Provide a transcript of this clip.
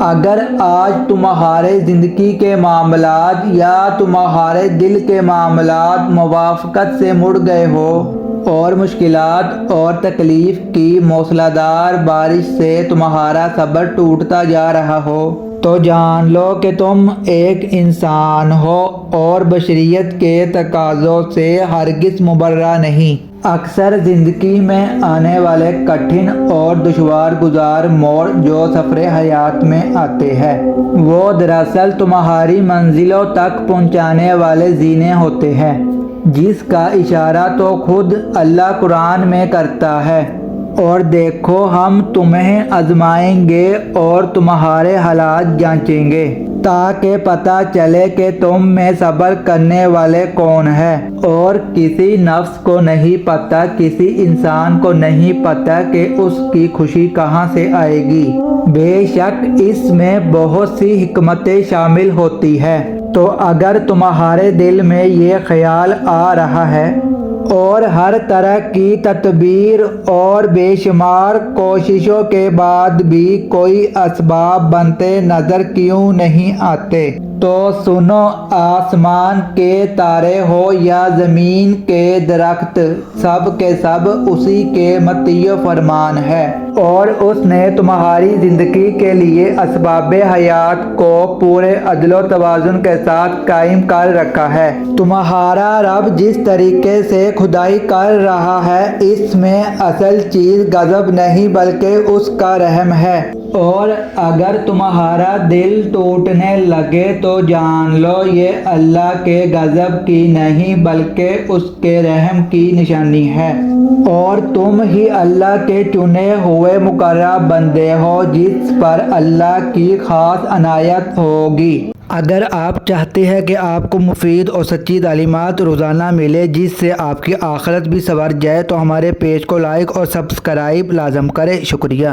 اگر آج تمہارے زندگی کے معاملات یا تمہارے دل کے معاملات موافقت سے مڑ گئے ہو اور مشکلات اور تکلیف کی موسلادھار بارش سے تمہارا صبر ٹوٹتا جا رہا ہو، تو جان لو کہ تم ایک انسان ہو اور بشریت کے تقاضوں سے ہرگز مبرا نہیں۔ اکثر زندگی میں آنے والے کٹھن اور دشوار گزار موڑ جو سفر حیات میں آتے ہیں، وہ دراصل تمہاری منزلوں تک پہنچانے والے زینے ہوتے ہیں، جس کا اشارہ تو خود اللہ قرآن میں کرتا ہے۔ اور دیکھو، ہم تمہیں آزمائیں گے اور تمہارے حالات جانچیں گے، تاکہ پتہ چلے کہ تم میں صبر کرنے والے کون ہیں۔ اور کسی نفس کو نہیں پتہ، کسی انسان کو نہیں پتہ کہ اس کی خوشی کہاں سے آئے گی۔ بے شک اس میں بہت سی حکمتیں شامل ہوتی ہیں۔ تو اگر تمہارے دل میں یہ خیال آ رہا ہے اور ہر طرح کی تدبیر اور بے شمار کوششوں کے بعد بھی کوئی اسباب بنتے نظر کیوں نہیں آتے، تو سنو، آسمان کے تارے ہو یا زمین کے درخت، سب کے سب اسی کے مطیع فرمان ہے، اور اس نے تمہاری زندگی کے لیے اسباب حیات کو پورے عدل و توازن کے ساتھ قائم کر رکھا ہے۔ تمہارا رب جس طریقے سے کھدائی کر رہا ہے، اس میں اصل چیز غضب نہیں بلکہ اس کا رحم ہے۔ اور اگر تمہارا دل ٹوٹنے لگے تو جان لو یہ اللہ کے غضب کی نہیں بلکہ اس کے رحم کی نشانی ہے، اور تم ہی اللہ کے چنے ہوئے مقرب بندے ہو جس پر اللہ کی خاص عنایت ہوگی۔ اگر آپ چاہتے ہیں کہ آپ کو مفید اور سچی تعلیمات روزانہ ملے جس سے آپ کی آخرت بھی سنور جائے، تو ہمارے پیج کو لائک اور سبسکرائب لازم کریں۔ شکریہ۔